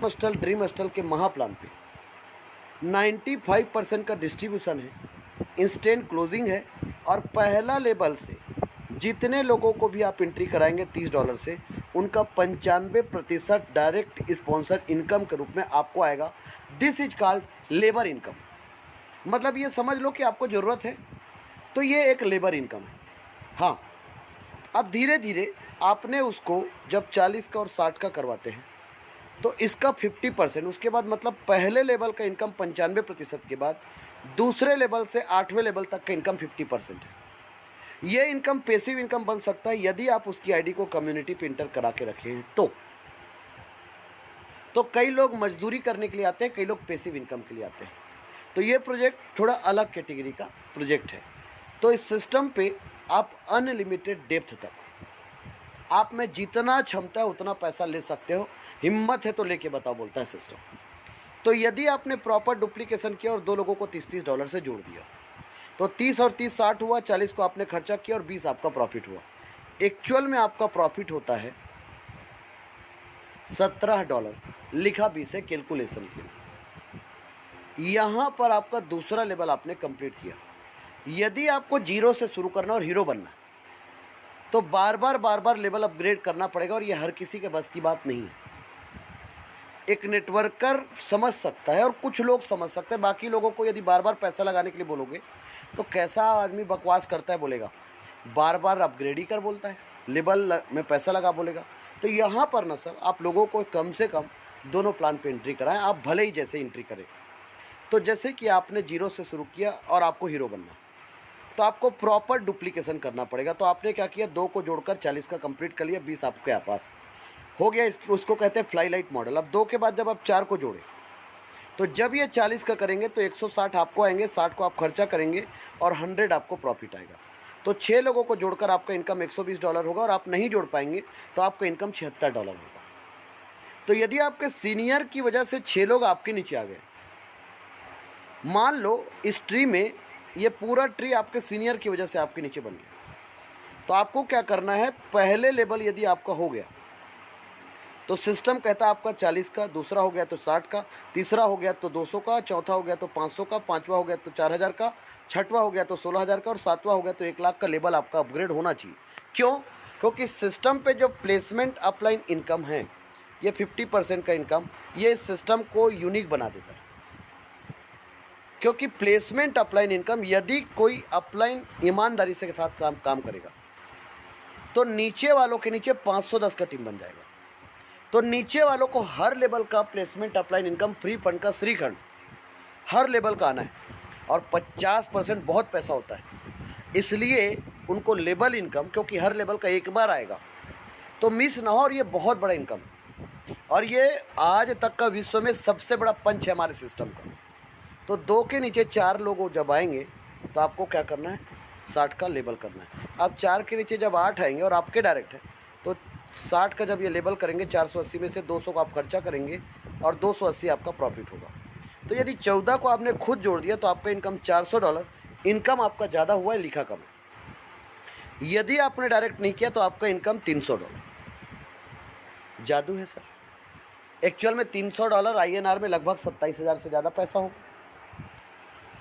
Hostel dream hostel के महाप्लान पे 95% का डिस्ट्रीब्यूशन है, इंस्टेंट क्लोजिंग है और पहला लेवल से जितने लोगों को भी आप एंट्री कराएंगे $30 से, उनका 95% डायरेक्ट स्पॉन्सर इनकम के रूप में आपको आएगा। This is called labour income. मतलब ये समझ लो कि आपको ज़रूरत है तो ये एक लेबर इनकम है। हाँ, अब धीरे धीरे आपने उसको जब 40 का और 60 का करवाते हैं तो इसका 50%, उसके बाद मतलब पहले लेवल का इनकम 95% के बाद दूसरे लेवल से 8वें लेवल तक का इनकम 50% है। ये इनकम पैसिव इनकम बन सकता है यदि आप उसकी आईडी को कम्युनिटी पे इंटर करा के रखे हैं तो कई लोग मजदूरी करने के लिए आते हैं, कई लोग पैसिव इनकम के लिए आते हैं। तो ये प्रोजेक्ट थोड़ा अलग कैटेगरी का प्रोजेक्ट है। तो इस सिस्टम पे आप अनलिमिटेड डेप्थ तक आप में जितना क्षमता है उतना पैसा ले सकते हो, हिम्मत है तो लेके बताओ, बोलता है सिस्टम। तो यदि आपने प्रॉपर डुप्लीकेशन किया और दो लोगों को $30 से जोड़ दिया तो 30 और 30 60 हुआ, 40 को आपने खर्चा किया और 20 आपका प्रॉफिट हुआ। एक्चुअल में आपका प्रॉफिट होता है $17, लिखा 20 है कैलकुलेशन के। यहाँ पर आपका दूसरा लेवल आपने कंप्लीट किया। यदि आपको जीरो से शुरू करना और हीरो बनना तो बार बार लेवल अपग्रेड करना पड़ेगा और ये हर किसी के बस की बात नहीं है। एक नेटवर्कर समझ सकता है और कुछ लोग समझ सकते हैं, बाकी लोगों को यदि बार बार पैसा लगाने के लिए बोलोगे तो कैसा आदमी बकवास करता है बोलेगा, बार बार अपग्रेड ही कर बोलता है, लेवल में पैसा लगा बोलेगा। तो यहाँ पर ना सर, आप लोगों को कम से कम दोनों प्लान पे एंट्री कराएं, आप भले ही जैसे एंट्री करें। तो जैसे कि आपने जीरो से शुरू किया और आपको हीरो बनना तो आपको प्रॉपर डुप्लीकेशन करना पड़ेगा। तो आपने क्या किया, 2 को जोड़कर 40 का कंप्लीट कर लिया, 20 आपके पास हो गया। उसको कहते हैं फ्लाई लाइट मॉडल। अब 2 के बाद जब आप 4 को जोड़े तो जब ये 40 का करेंगे तो 160 आपको आएंगे, 60 को आप खर्चा करेंगे और 100 आपको प्रॉफिट आएगा। तो 6 लोगों को जोड़कर आपका इनकम $120 होगा और आप नहीं जोड़ पाएंगे तो आपका इनकम $76 होगा। तो यदि आपके सीनियर की वजह से 6 लोग आपके नीचे आ गए, मान लो इस ट्री में ये पूरा ट्री आपके सीनियर की वजह से आपके नीचे बन गया, तो आपको क्या करना है, पहले लेवल यदि आपका हो गया तो सिस्टम कहता है आपका 40 का, दूसरा हो गया तो 60 का, तीसरा हो गया तो 200 का, चौथा हो गया तो 500 का, पाँचवा हो गया तो 4000 का, छठवा हो गया तो 16000 का और सातवां हो गया तो 1 लाख का लेवल आपका अपग्रेड होना चाहिए। क्यों? क्योंकि सिस्टम पे जो प्लेसमेंट अपलाइन इनकम है ये 50% का इनकम, ये सिस्टम को यूनिक बना देता है। क्योंकि प्लेसमेंट अपलाइन इनकम, यदि कोई अपलाइन ईमानदारी से के साथ काम करेगा तो नीचे वालों के नीचे 510 का टीम बन जाएगा। तो नीचे वालों को हर लेवल का placement upline income free fund का श्रीखंड हर लेवल का आना है और 50% बहुत पैसा होता है, इसलिए उनको लेवल इनकम, क्योंकि हर लेवल का एक बार आएगा तो मिस ना हो, और ये बहुत बड़ा इनकम है और ये आज तक का विश्व में सबसे बड़ा पंच है हमारे सिस्टम का। तो 2 के नीचे 4 लोग जब आएंगे तो आपको क्या करना है, 60 का लेवल करना है। अब 4 के नीचे जब 8 आएंगे और आपके डायरेक्ट है तो 60 का जब ये लेवल करेंगे, 480 में से 200 को आप खर्चा करेंगे और 280 आपका प्रॉफिट होगा। तो यदि 14 को आपने खुद जोड़ दिया तो आपका इनकम $400, इनकम आपका ज़्यादा हुआ है, लिखा कम है। यदि आपने डायरेक्ट नहीं किया तो आपका इनकम $300। जादू है सर। एक्चुअल में $300 INR में लगभग 27,000 से ज़्यादा पैसा होगा,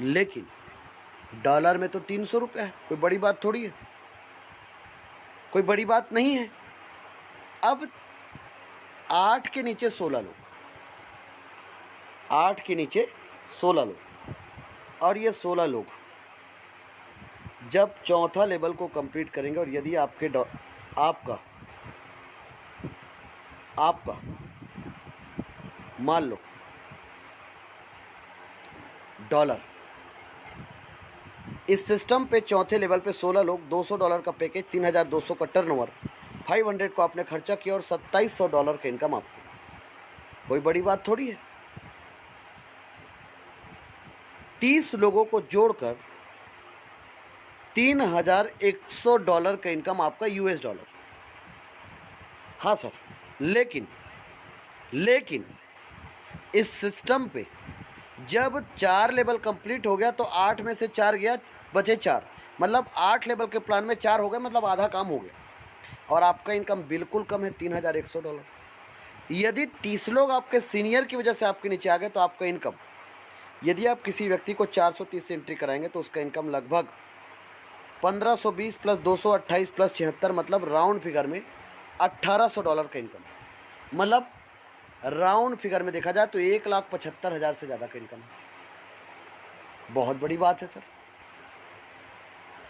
लेकिन डॉलर में तो 300 रुपये है, कोई बड़ी बात थोड़ी है, कोई बड़ी बात नहीं है। अब 8 के नीचे 16 लोग, 8 के नीचे 16 लोग, और ये 16 लोग जब चौथा लेवल को कंप्लीट करेंगे और यदि आपका मान लो डॉलर, इस सिस्टम पे चौथे लेवल पे 16 लोग, $200 का पैकेज, 3200 का टर्नओवर, 500 को आपने खर्चा किया और $2700 का इनकम आपको, कोई बड़ी बात थोड़ी है। 30 लोगों को जोड़कर $3100 का इनकम आपका $। हाँ सर, लेकिन इस सिस्टम पे जब 4 लेवल कंप्लीट हो गया तो 8 में से 4 गया, बचे 4, मतलब 8 लेवल के प्लान में 4 हो गए, मतलब आधा काम हो गया और आपका इनकम बिल्कुल कम है $3100। यदि 30 लोग आपके सीनियर की वजह से आपके नीचे आ गए तो आपका इनकम, यदि आप किसी व्यक्ति को 430 से एंट्री कराएंगे तो उसका इनकम लगभग 1520 प्लस 228 प्लस 76, मतलब राउंड फिगर में $1800 का इनकम। मतलब राउंड फिगर में देखा जाए तो 1,75,000 से ज़्यादा का इनकम है। बहुत बड़ी बात है सर।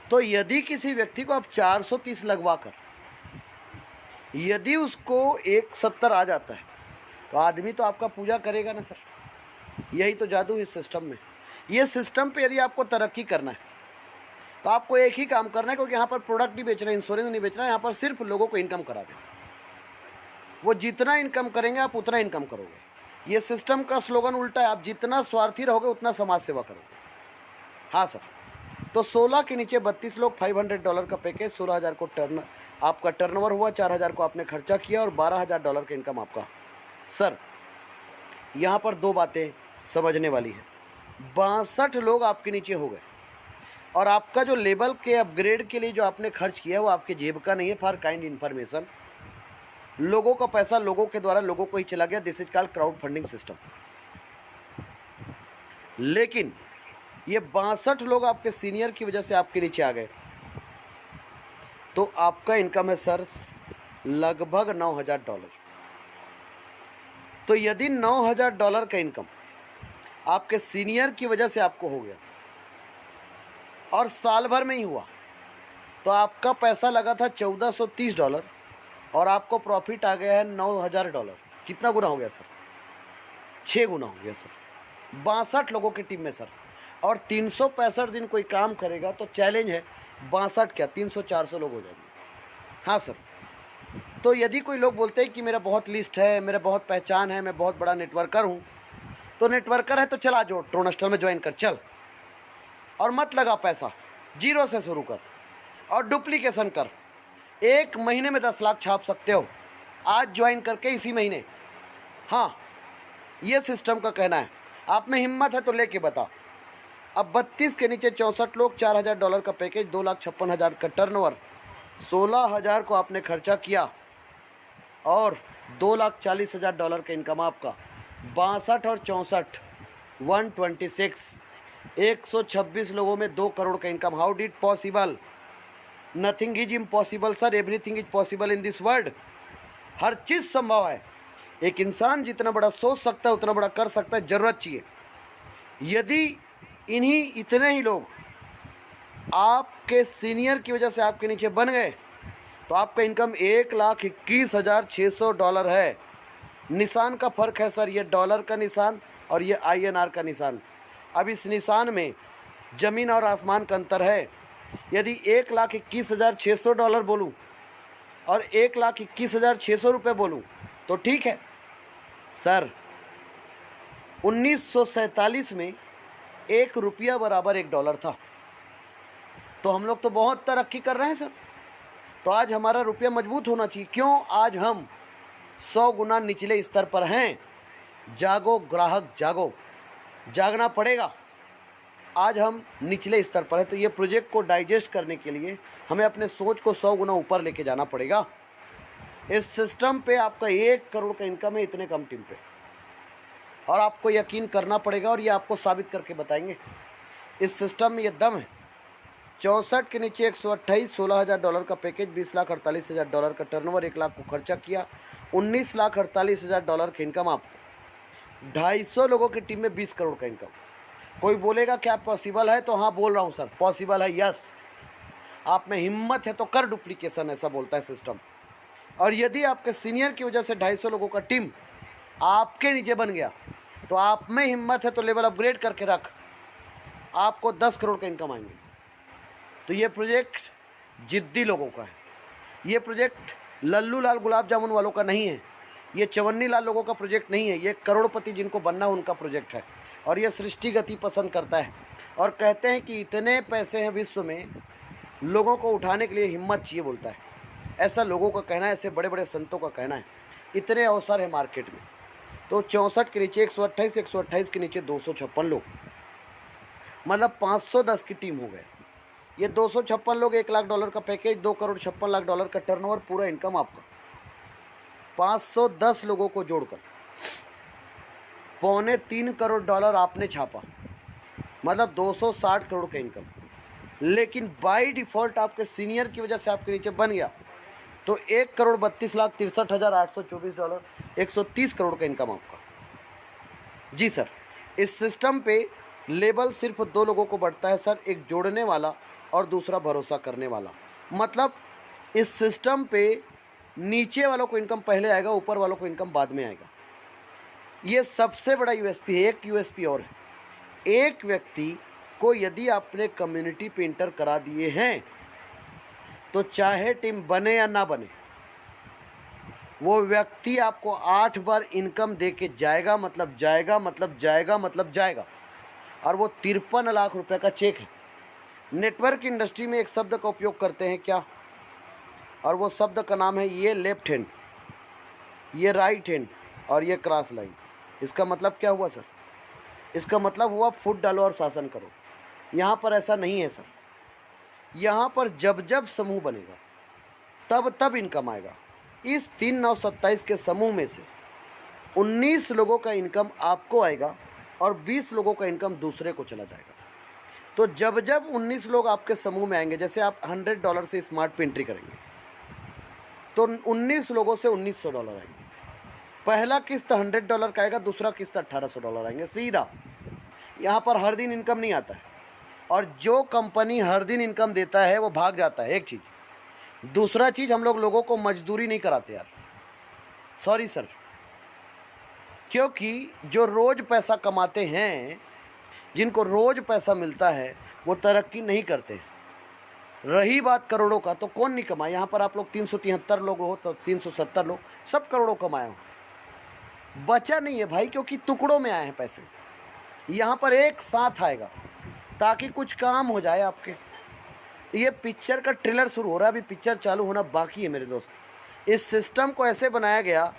तो यदि किसी व्यक्ति को आप 430 लगवा कर यदि उसको 170 आ जाता है तो आदमी तो आपका पूजा करेगा ना सर। यही तो जादू है इस सिस्टम में। ये सिस्टम पे यदि आपको तरक्की करना है तो आपको एक ही काम करना है, क्योंकि यहाँ पर प्रोडक्ट नहीं बेचना है, इंश्योरेंस नहीं बेचना है, यहाँ पर सिर्फ लोगों को इनकम करा दें। वो जितना इनकम करेंगे आप उतना इनकम करोगे। ये सिस्टम का स्लोगन उल्टा है, आप जितना स्वार्थी रहोगे उतना समाज सेवा करोगे। हाँ सर। तो 16 के नीचे 32 लोग, $500 का पैकेज, 16,000 को आपका टर्नओवर हुआ, 4,000 को आपने खर्चा किया और $12,000 का इनकम आपका। सर यहाँ पर दो बातें समझने वाली है। 62 लोग आपके नीचे हो गए और आपका जो लेवल के अपग्रेड के लिए जो आपने खर्च किया वो आपके जेब का नहीं है। फॉर काइंड इन्फॉर्मेशन, लोगों का पैसा लोगों के द्वारा लोगों को ही चला गया। This is called crowd funding system. लेकिन ये 62 लोग आपके सीनियर की वजह से आपके नीचे आ गए तो आपका इनकम है सर लगभग $9,000। तो यदि $9,000 का इनकम आपके सीनियर की वजह से आपको हो गया और साल भर में ही हुआ तो आपका पैसा लगा था $1,430 और आपको प्रॉफिट आ गया है $9,000। कितना गुना हो गया सर? 6 गुना हो गया सर। 62 लोगों की टीम में सर। और 365 दिन कोई काम करेगा तो चैलेंज है 62 क्या 300-400 लोग हो जाएंगे। हाँ सर। तो यदि कोई लोग बोलते हैं कि मेरा बहुत लिस्ट है, मेरा बहुत पहचान है, मैं बहुत बड़ा नेटवर्कर हूँ, तो नेटवर्कर है तो चला जो ट्रोनस्टर में ज्वाइन कर चल और मत लगा पैसा, जीरो से शुरू कर और डुप्लीकेशन कर। 1 महीने में 10 लाख छाप सकते हो आज ज्वाइन करके इसी महीने। हाँ, ये सिस्टम का कहना है। आप में हिम्मत है तो लेके बताओ। अब 32 के नीचे 64 लोग, $4,000 का पैकेज, 2,56,000 का टर्नओवर, 16,000 को आपने खर्चा किया और $2,40,000 का इनकम आपका। 62 और 64 126, 126 लोगों में 2 करोड़ का income. How did possible? Nothing is impossible sir, everything is possible in this world. हर चीज़ संभव है। एक इंसान जितना बड़ा सोच सकता है उतना बड़ा कर सकता है, ज़रूरत चाहिए। यदि इतने ही लोग आपके सीनियर की वजह से आपके नीचे बन गए तो आपका इनकम $1,21,600 है। निशान का फ़र्क है सर, ये डॉलर का निशान और ये INR का निशान। अब इस निशान में ज़मीन और आसमान का अंतर है। यदि $1,21,600 बोलूँ और $1,21,600 बोलूँ तो ठीक है सर। 1947 में $1 बराबर $1 था। तो हम लोग तो बहुत तरक्की कर रहे हैं सर। तो आज हमारा रुपया मजबूत होना चाहिए। क्यों? आज हम 100 गुना निचले स्तर पर हैं। जागो ग्राहक जागो, जागना पड़ेगा। आज हम निचले स्तर पर हैं तो ये प्रोजेक्ट को डाइजेस्ट करने के लिए हमें अपने सोच को 100 गुना ऊपर लेके जाना पड़ेगा। इस सिस्टम पे आपका 1 करोड़ का इनकम है इतने कम टीम पे, और आपको यकीन करना पड़ेगा और ये आपको साबित करके बताएंगे। इस सिस्टम में ये दम है। 64 के नीचे 128, $16,000 का पैकेज, $20,48,000 का टर्नओवर, 1 लाख को खर्चा किया, $19,48,000 का इनकम। आप 250 लोगों की टीम में 20 करोड़ का इनकम। कोई बोलेगा क्या पॉसिबल है? तो हाँ बोल रहा हूँ सर, पॉसिबल है। यस, आप में हिम्मत है तो कर डुप्लीकेशन, ऐसा बोलता है सिस्टम। और यदि आपके सीनियर की वजह से 250 लोगों का टीम आपके नीचे बन गया तो आप में हिम्मत है तो लेवल अपग्रेड करके रख, आपको 10 करोड़ का इनकम आएंगे। तो ये प्रोजेक्ट जिद्दी लोगों का है। ये प्रोजेक्ट लल्लू लाल गुलाब जामुन वालों का नहीं है। ये चवन्नी लाल लोगों का प्रोजेक्ट नहीं है। ये करोड़पति जिनको बनना है उनका प्रोजेक्ट है। और ये सृष्टि गति पसंद करता है और कहते हैं कि इतने पैसे हैं विश्व में, लोगों को उठाने के लिए हिम्मत चाहिए, बोलता है। ऐसा लोगों का कहना है, ऐसे बड़े बड़े संतों का कहना है। इतने अवसर है मार्केट में। तो 64 के नीचे 128, 128 के नीचे 256 लोग, मतलब 510 की टीम हो गए। ये 256 लोग, $1 लाख का पैकेज, $2,56,00,000 का टर्नओवर, पूरा इनकम आपका। 510 लोगों को जोड़कर $3.25 आपने छापा, मतलब 260 करोड़ का इनकम। लेकिन बाय डिफ़ॉल्ट आपके सीनियर की वजह से आपके नीचे बन गया, तो $1,32,63,824, $130 करोड़ का इनकम आपका। जी सर, इस सिस्टम पे लेवल सिर्फ 2 लोगों को बढ़ता है सर, एक जोड़ने वाला और दूसरा भरोसा करने वाला। मतलब इस सिस्टम पे नीचे वालों को इनकम पहले आएगा, ऊपर वालों को इनकम बाद में आएगा। ये सबसे बड़ा यूएसपी है। एक यूएसपी और है, एक व्यक्ति को यदि आपने कम्युनिटी पे इंटर करा दिए हैं तो चाहे टीम बने या ना बने, वो व्यक्ति आपको 8 बार इनकम दे के जाएगा, मतलब जाएगा, मतलब जाएगा, मतलब जाएगा। और वो 53 लाख रुपए का चेक है। नेटवर्क इंडस्ट्री में एक शब्द का उपयोग करते हैं क्या, और वो शब्द का नाम है ये लेफ्ट हैंड, ये राइट हैंड और ये क्रॉस लाइन। इसका मतलब क्या हुआ सर? इसका मतलब हुआ फुट डालो और शासन करो। यहाँ पर ऐसा नहीं है सर। यहाँ पर जब जब समूह बनेगा तब तब इनकम आएगा। इस 3,927 के समूह में से 19 लोगों का इनकम आपको आएगा और 20 लोगों का इनकम दूसरे को चला जाएगा। तो जब जब 19 लोग आपके समूह में आएंगे, जैसे आप $100 से स्मार्ट पे एंट्री करेंगे तो 19 लोगों से $1,900 आएंगे। पहला किस्त $100 का आएगा, दूसरा किस्त $1,800 आएंगे सीधा। यहाँ पर हर दिन इनकम नहीं आता है, और जो कंपनी हर दिन इनकम देता है वो भाग जाता है। एक चीज़। दूसरा चीज़, हम लोगों को मजदूरी नहीं कराते यार, सॉरी सर, क्योंकि जो रोज़ पैसा कमाते हैं, जिनको रोज़ पैसा मिलता है, वो तरक्की नहीं करते। रही बात करोड़ों का, तो कौन नहीं कमाए? यहाँ पर आप लोग 373 लोग हो तो 370 लोग, सब करोड़ों कमाए हो। बचा नहीं है भाई, क्योंकि टुकड़ों में आए हैं पैसे। यहाँ पर एक साथ आएगा ताकि कुछ काम हो जाए आपके। ये पिक्चर का ट्रेलर शुरू हो रहा है, अभी पिक्चर चालू होना बाकी है मेरे दोस्त। इस सिस्टम को ऐसे बनाया गया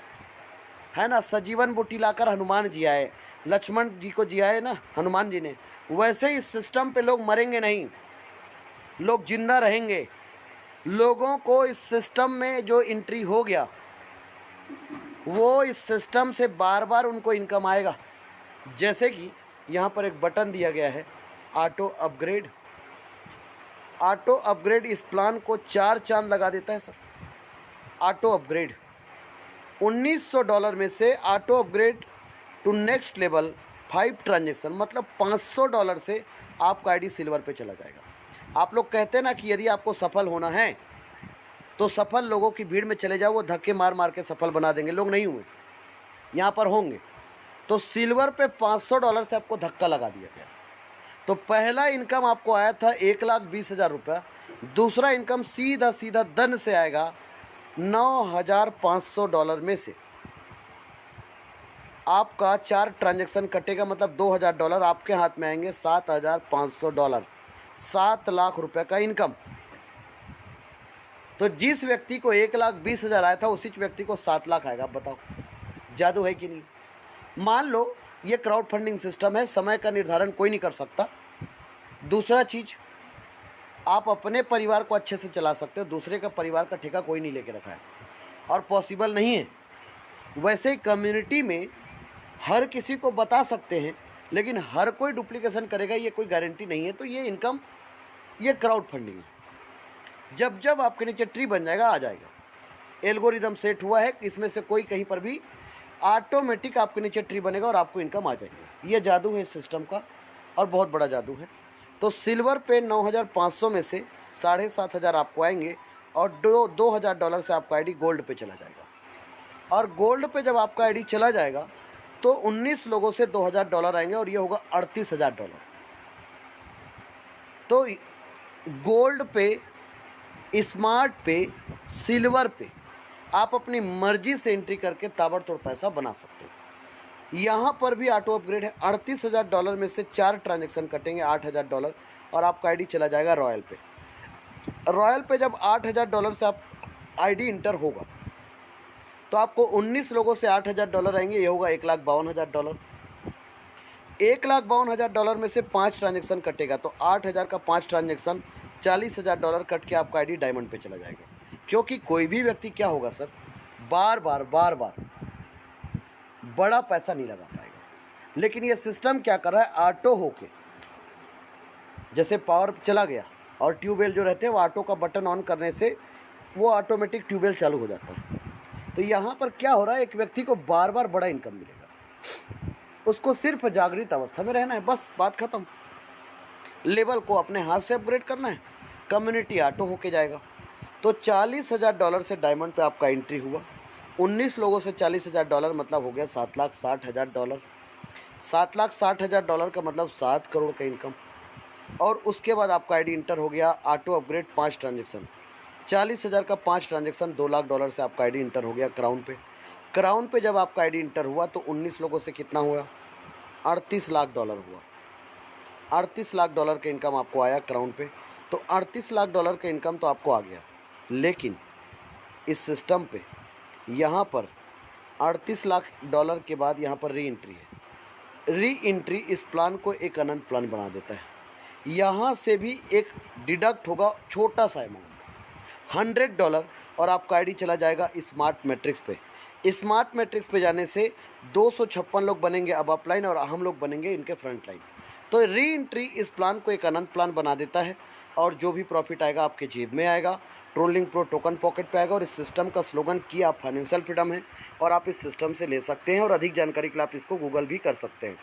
है ना, सजीवन बूटी लाकर हनुमान जी आए, लक्ष्मण जी को जियाए ना हनुमान जी ने, वैसे इस सिस्टम पे लोग मरेंगे नहीं, लोग जिंदा रहेंगे। लोगों को इस सिस्टम में जो एंट्री हो गया, वो इस सिस्टम से बार बार उनको इनकम आएगा। जैसे कि यहाँ पर एक बटन दिया गया है, ऑटो अपग्रेड। ऑटो अपग्रेड इस प्लान को 4 चांद लगा देता है सर। ऑटो अपग्रेड $1,900 में से auto upgrade to next level 5 transaction, मतलब $500 से आपका आईडी सिल्वर पे चला जाएगा। आप लोग कहते हैं ना कि यदि आपको सफल होना है तो सफल लोगों की भीड़ में चले जाओ, वो धक्के मार मार के सफल बना देंगे। लोग नहीं हुए, यहाँ पर होंगे। तो सिल्वर पे $500 से आपको धक्का लगा दिया गया। तो पहला इनकम आपको आया था $1,20,000। दूसरा इनकम सीधा सीधा धन से आएगा $9,500 में से। आपका 4 ट्रांजैक्शन कटेगा, मतलब $2,000 आपके हाथ में आएंगे। $7,500, 7 लाख रुपए का इनकम। तो जिस व्यक्ति को 1,20,000 आया था, उसी व्यक्ति को 7 लाख आएगा। आप बताओ, जादू है कि नहीं? मान लो ये क्राउड फंडिंग सिस्टम है, समय का निर्धारण कोई नहीं कर सकता। दूसरा चीज़, आप अपने परिवार को अच्छे से चला सकते हो, दूसरे का परिवार का ठेका कोई नहीं लेके रखा है और पॉसिबल नहीं है। वैसे ही कम्युनिटी में हर किसी को बता सकते हैं, लेकिन हर कोई डुप्लीकेशन करेगा ये कोई गारंटी नहीं है। तो ये इनकम, ये क्राउड फंडिंग है। जब जब आपके नीचे ट्री बन जाएगा, आ जाएगा। एल्गोरिदम सेट हुआ है, इसमें से कोई कहीं पर भी ऑटोमेटिक आपके नीचे ट्री बनेगा और आपको इनकम आ जाएगी। ये जादू है इस सिस्टम का, और बहुत बड़ा जादू है। तो सिल्वर पे 9,500 में से 7,500 आपको आएंगे, और $2,000 से आपका आईडी गोल्ड पे चला जाएगा। और गोल्ड पे जब आपका आईडी चला जाएगा तो 19 लोगों से $2,000 आएंगे, और ये होगा $38,000। तो गोल्ड पे, स्मार्ट पे, सिल्वर पे आप अपनी मर्जी से एंट्री करके ताबड़तोड़ पैसा बना सकते हो। यहाँ पर भी ऑटो अपग्रेड है। $38,000 में से 4 ट्रांजैक्शन कटेंगे, $8,000, और आपका आईडी चला जाएगा रॉयल पे। रॉयल पे जब $8,000 से आप आईडी इंटर होगा तो आपको 19 लोगों से $8,000 आएंगे, ये होगा $1,52,000। $1,52,000 में से 5 ट्रांजैक्शन कटेगा, तो 8,000 का 5 ट्रांजैक्शन $40,000 कट के आपका आईडी डायमंड पे चला जाएगा। क्योंकि कोई भी व्यक्ति क्या होगा सर, बार बार बड़ा पैसा नहीं लगा पाएगा। लेकिन ये सिस्टम क्या कर रहा है, ऑटो होके, जैसे पावर चला गया और ट्यूबवेल जो रहते हैं वो ऑटो का बटन ऑन करने से वो ऑटोमेटिक ट्यूबवेल चालू हो जाता है। तो यहाँ पर क्या हो रहा है, एक व्यक्ति को बार बार बड़ा इनकम मिलेगा, उसको सिर्फ जागृत अवस्था में रहना है, बस बात खत्म। लेवल को अपने हाथ से अपग्रेड करना है, कम्युनिटी ऑटो होके जाएगा। तो $40,000 से डायमंड पे आपका एंट्री हुआ, 19 लोगों से $40,000 मतलब हो गया $7,60,000। $7,60,000 का मतलब 7 करोड़ का इनकम। और उसके बाद आपका आईडी इंटर हो गया, ऑटो अपग्रेड 5 ट्रांजेक्शन, 40,000 का 5 ट्रांजेक्शन, $2,00,000 से आपका आईडी इंटर हो गया क्राउन पे। क्राउन पे जब आपका आईडी इंटर हुआ तो 19 लोगों से कितना हुआ, $38,00,000 हुआ। $38,00,000 का इनकम आपको आया क्राउन पे। तो $38,00,000 का इनकम तो आपको आ गया, लेकिन इस सिस्टम पे यहाँ पर $38,00,000 के बाद यहाँ पर री एंट्री है। री एंट्री इस प्लान को एक अनंत प्लान बना देता है। यहाँ से भी एक डिडक्ट होगा छोटा सा अमाउंट, $100, और आपका आईडी चला जाएगा स्मार्ट मैट्रिक्स पे। स्मार्ट मैट्रिक्स पे जाने से 256 लोग बनेंगे अब अपलाइन, और हम लोग बनेंगे इनके फ्रंट लाइन। तो री एंट्री इस प्लान को एक अनंत प्लान बना देता है, और जो भी प्रॉफिट आएगा आपके जेब में आएगा, ट्रोलिंग प्रो टोकन पॉकेट पे आएगा। और इस सिस्टम का स्लोगन की आप फाइनेंशियल फ्रीडम है, और आप इस सिस्टम से ले सकते हैं। और अधिक जानकारी के लिए आप इसको गूगल भी कर सकते हैं।